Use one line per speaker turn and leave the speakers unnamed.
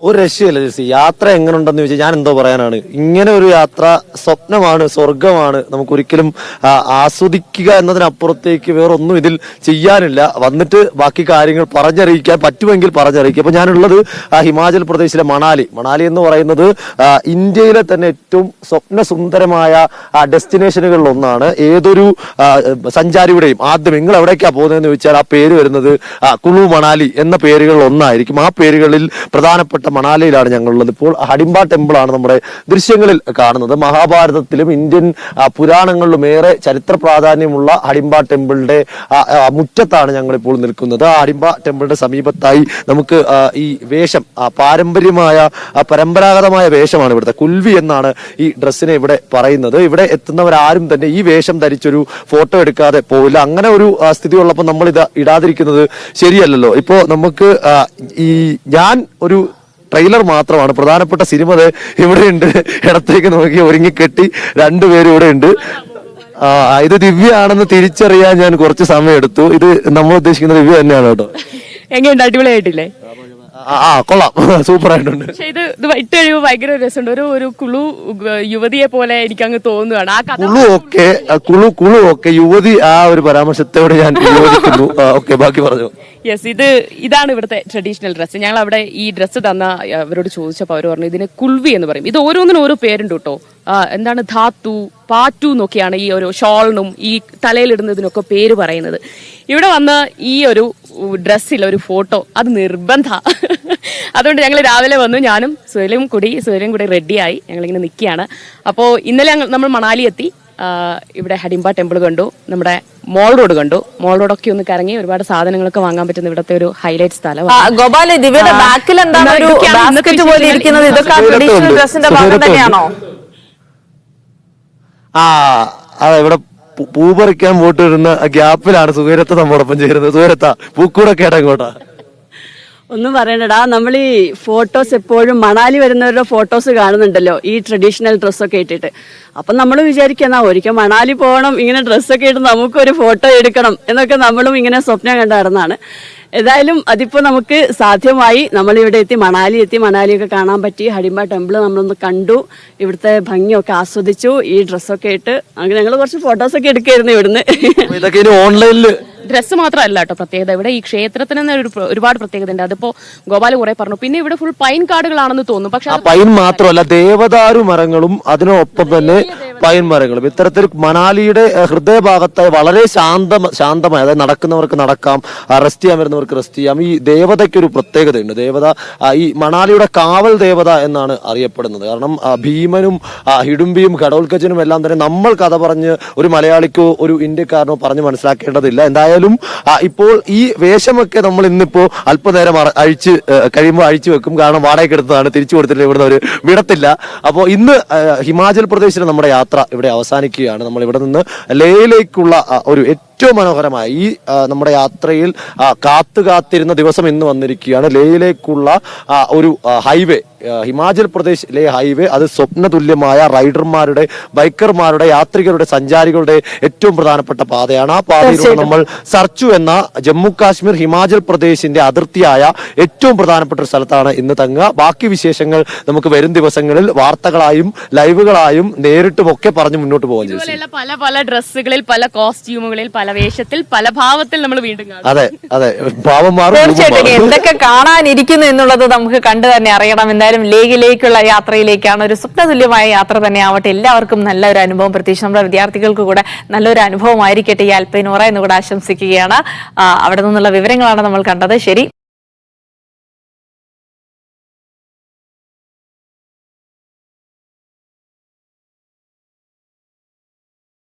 ഒരു രക്ഷയില്ല ജെസ്സി. യാത്ര എങ്ങനെ ഉണ്ടെന്ന് ചോദിച്ചാൽ ഞാൻ എന്തോ പറയാനാണ്. ഇങ്ങനെ ഒരു യാത്ര സ്വപ്നമാണ്, സ്വർഗമാണ്. നമുക്ക് ഒരിക്കലും ആസ്വദിക്കുക എന്നതിനപ്പുറത്തേക്ക് വേറൊന്നും ഇതിൽ ചെയ്യാനില്ല. വന്നിട്ട് ബാക്കി കാര്യങ്ങൾ പറഞ്ഞറിയിക്കാൻ പറ്റുമെങ്കിൽ പറഞ്ഞറിയിക്കുക. അപ്പൊ ഞാനുള്ളത് ഹിമാചൽ പ്രദേശിലെ മണാലി എന്ന് പറയുന്നത് ഇന്ത്യയിലെ തന്നെ ഏറ്റവും സ്വപ്ന സുന്ദരമായ ഡെസ്റ്റിനേഷനുകളിൽ ഒന്നാണ്. ഏതൊരു സഞ്ചാരിയുടെയും ആദ്യം നിങ്ങൾ എവിടേക്കാ പോകുന്നതെന്ന് ചോദിച്ചാൽ ആ പേര് വരുന്നത് കുളു മണാലി എന്ന പേരുകളിൽ ഒന്നായിരിക്കും. ആ പേരുകളിൽ പ്രധാനപ്പെട്ട മണാലിയിലാണ് ഞങ്ങളുള്ളത്. ഇപ്പോൾ ഹഡിംബ ടെമ്പിൾ ആണ് നമ്മുടെ ദൃശ്യങ്ങളിൽ കാണുന്നത്. മഹാഭാരതത്തിലും ഇന്ത്യൻ പുരാണങ്ങളിലും ഏറെ ചരിത്ര പ്രാധാന്യമുള്ള ഹഡിംബ ടെമ്പിളിന്റെ മുറ്റത്താണ് ഞങ്ങളിപ്പോൾ നിൽക്കുന്നത്. ആ ഹഡിംബ ടെമ്പിളിന്റെ സമീപത്തായി നമുക്ക് ഈ വേഷം, പരമ്പരാഗതമായ വേഷമാണ് ഇവിടുത്തെ. കുൽവി എന്നാണ് ഈ ഡ്രസ്സിനെ ഇവിടെ പറയുന്നത്. ഇവിടെ എത്തുന്നവരാരും തന്നെ ഈ വേഷം ധരിച്ചൊരു ഫോട്ടോ എടുക്കാതെ പോവില്ല. അങ്ങനെ ഒരു സ്ഥിതി ഉള്ളപ്പോൾ നമ്മൾ ഇത് ഇടാതിരിക്കുന്നത് ശരിയല്ലല്ലോ. ഇപ്പോ നമുക്ക് ഞാൻ ഒരു ട്രെയിലർ മാത്രമാണ്. പ്രധാനപ്പെട്ട സിനിമ ഇവിടെയുണ്ട്. ഇടത്തേക്ക് നോക്കി ഒരുങ്ങിക്കെട്ടി രണ്ടുപേരും ഇവിടെ ഉണ്ട്. ഇത് ദിവ്യ ആണെന്ന് തിരിച്ചറിയാൻ ഞാൻ കുറച്ച് സമയം എടുത്തു. ഇത് നമ്മൾ ഉദ്ദേശിക്കുന്ന ദിവ്യ തന്നെയാണ് കേട്ടോ.
എങ്ങനെയുണ്ട്? അടിപൊളിയായിട്ടില്ലേ?
കൊള്ളാം, സൂപ്പർ ആയിട്ടുണ്ട്.
പക്ഷെ ഇത് ഇട്ട് കഴിയുമ്പോൾ ഭയങ്കര രസമുണ്ട്. ഒരു കുളു യുവതിയെ പോലെ എനിക്ക് അങ്ങ് തോന്നുകയാണ്. ആ
കുളു ഒക്കെ യുവതി ആ ഒരു പരാമർശത്തോട് ഞാൻ യോജിക്കുന്നു. ഓക്കെ, ബാക്കി പറഞ്ഞു.
യെസ്, ഇതാണ് ഇവിടുത്തെ ട്രഡീഷണൽ ഡ്രസ്സ്. ഞങ്ങൾ അവിടെ ഈ ഡ്രസ്സ് തന്ന അവരോട് ചോദിച്ചപ്പോൾ അവർ പറഞ്ഞു ഇതിന് കുൽവി എന്ന് പറയും. ഇത് ഓരോന്നിനും ഓരോ പേരുണ്ട് കേട്ടോ. എന്താണ് ധാത്തു, പാറ്റു എന്നൊക്കെയാണ് ഈ ഒരു ഷോളിനും ഈ തലയിലിടുന്നതിനൊക്കെ പേര് പറയുന്നത്. ഇവിടെ വന്ന് ഈ ഒരു ഡ്രസ്സിൽ ഒരു ഫോട്ടോ അത് നിർബന്ധ. അതുകൊണ്ട് ഞങ്ങൾ രാവിലെ വന്നു, ഞാനും സുഹേലും കൂടി റെഡിയായി ഞങ്ങളിങ്ങനെ നിൽക്കുകയാണ്. അപ്പോൾ ഇന്നലെ നമ്മൾ മണാലി എത്തി. ഇവിടെ ഹഡിംബ ടെമ്പിൾ കണ്ടു, നമ്മുടെ മോൾ റോഡ് കണ്ടു. മോൾ റോഡൊക്കെ ഒന്ന് കറങ്ങി ഒരുപാട് സാധനങ്ങളൊക്കെ വാങ്ങാൻ പറ്റുന്ന ഇവിടുത്തെ ഒരു ഹൈലൈറ്റ് സ്ഥലം.
അതെ, ഇവിടെ പൂ പറിക്കാൻ പോയിട്ട് വരുന്ന ഗ്യാപ്പിലാണ് സുഹേരത്ത നമ്മോടൊപ്പം ചേരുന്നത്. സുഹേരത്ത, പൂക്കൂടൊക്കെ ഇടങ്ങോട്ടാ?
ഒന്നും പറയണ്ടടാ, നമ്മൾ ഈ ഫോട്ടോസ് എപ്പോഴും മണാലി വരുന്നവരുടെ ഫോട്ടോസ് കാണുന്നുണ്ടല്ലോ ഈ ട്രഡീഷണൽ ഡ്രസ്സൊക്കെ ഇട്ടിട്ട്. അപ്പൊ നമ്മൾ വിചാരിക്കുന്ന ഒരിക്കൽ മണാലി പോകണം, ഇങ്ങനെ ഡ്രസ്സൊക്കെ ഇട്ട് നമുക്കൊരു ഫോട്ടോ എടുക്കണം എന്നൊക്കെ നമ്മളും ഇങ്ങനെ സ്വപ്നം കണ്ടു നടന്നാണ്. ഏതായാലും അതിപ്പോ നമുക്ക് സാധ്യമായി. നമ്മളിവിടെ എത്തി, മണാലിയൊക്കെ കാണാൻ പറ്റി. ഹഡിംബ ടെമ്പിൾ നമ്മളൊന്ന് കണ്ടു, ഇവിടുത്തെ ഭംഗിയൊക്കെ ആസ്വദിച്ചു. ഈ ഡ്രസ്സൊക്കെ ഇട്ട് അങ്ങനെ ഞങ്ങൾ കുറച്ച് ഫോട്ടോസൊക്കെ എടുക്കായിരുന്നു ഇവിടുന്ന്.
ഇതൊക്കെ ഓൺലൈനിൽ
ഡ്രസ്സ് മാത്രമല്ല കേട്ടോ പ്രത്യേകത. ഇവിടെ ഈ ക്ഷേത്രത്തിന് തന്നെ ഒരുപാട് പ്രത്യേകത ഉണ്ട്. അതിപ്പോ ഗോപാൽ കുറെ പറഞ്ഞു. പിന്നെ ഇവിടെ ഫുൾ പൈൻ കാടുകളാണെന്ന് തോന്നുന്നു. പക്ഷെ
പൈൻ മാത്രമല്ല, ദേവദാരു മരങ്ങളും അതിനൊപ്പം തന്നെ പൈൻ മരങ്ങളും. ഇത്തരത്തിൽ മണാലിയുടെ ഹൃദയഭാഗത്തായി വളരെ ശാന്തമായ, അതായത് നടക്കുന്നവർക്ക് നടക്കാം, റെസ്റ്റ് ചെയ്യാൻ വരുന്നവർക്ക് റെസ്റ്റ് ചെയ്യാം. ഈ ദേവതയ്ക്കൊരു പ്രത്യേകതയുണ്ട്. ദേവത ഈ മണാലിയുടെ കാവൽ ദേവത എന്നാണ് അറിയപ്പെടുന്നത്. കാരണം ഭീമനും ഹിഡുംബിയും ഘടോൽക്കച്ചനും എല്ലാം തന്നെ നമ്മൾ കഥ പറഞ്ഞ് ഒരു മലയാളിക്കോ ഒരു ഇന്ത്യക്കാരനോ പറഞ്ഞ് മനസ്സിലാക്കേണ്ടതില്ല. എന്തായാലും ഇപ്പോൾ ഈ വേഷമൊക്കെ നമ്മൾ ഇന്നിപ്പോ അല്പനേരം കഴിയുമ്പോൾ അഴിച്ചു വെക്കും. കാരണം വാടകയ്ക്ക് എടുത്തതാണ്, തിരിച്ചു കൊടുത്തിട്ട് ഇവിടുന്ന് അവർ വിടത്തില്ല. അപ്പോൾ ഇന്ന് ഹിമാചൽ പ്രദേശിലെ നമ്മുടെ യാത്ര ഇവിടെ അവസാനിക്കുകയാണ്. നമ്മൾ ഇവിടെ നിന്ന് ലേയിലേക്കുള്ള ഒരു ഏറ്റവും മനോഹരമായ ഈ നമ്മുടെ യാത്രയിൽ കാത്തിരുന്ന ദിവസം ഇന്ന് വന്നിരിക്കുകയാണ്. ലേയിലേക്കുള്ള ഒരു ഹൈവേ, ഹിമാചൽ പ്രദേശ് ലേ ഹൈവേ. അത് സ്വപ്ന തുല്യമായ റൈഡർമാരുടെ, ബൈക്കർമാരുടെ, യാത്രികരുടെ, സഞ്ചാരികളുടെ ഏറ്റവും പ്രധാനപ്പെട്ട പാതയാണ്. ആ പാതയിലൂടെ നമ്മൾ സർച്ചു എന്ന ജമ്മു കാശ്മീർ ഹിമാചൽ പ്രദേശിന്റെ അതിർത്തിയായ ഏറ്റവും പ്രധാനപ്പെട്ട ഒരു സ്ഥലത്താണ് ഇന്ന് തങ്ങുക. ബാക്കി വിശേഷങ്ങൾ നമുക്ക് വരും ദിവസങ്ങളിൽ വാർത്തകളായും ലൈവുകളായും നേരിട്ടും ഒക്കെ പറഞ്ഞ് മുന്നോട്ട് പോകാൻ ചെയ്യും.
പല ഡ്രസ്സുകളിൽ, പല കോസ്റ്റ്യൂമുകളിൽ, പല വേഷത്തിൽ, പല ഭാവത്തിൽ നമ്മൾ വീണ്ടും കാണും.
അതെ, ഭാവം മാറും.
തീർച്ചയായിട്ടും എന്തൊക്കെ കാണാനിരിക്കുന്നു എന്നുള്ളത് നമുക്ക് കണ്ടു തന്നെ അറിയണം. എന്തായാലും ലേയിലേക്കുള്ള യാത്രയിലേക്കാണ്. ഒരു സ്വപ്നതുല്യമായ യാത്ര തന്നെ ആവട്ടെ. എല്ലാവർക്കും നല്ലൊരു അനുഭവം, പ്രത്യേകിച്ച് നമ്മുടെ വിദ്യാർത്ഥികൾക്ക് കൂടെ നല്ലൊരു അനുഭവമായിരിക്കട്ടെ ഈ അൽപൈനോറ എന്ന് കൂടെ ആശംസിക്കുകയാണ്. അവിടെ നിന്നുള്ള വിവരങ്ങളാണ് നമ്മൾ കണ്ടത്. ശരി.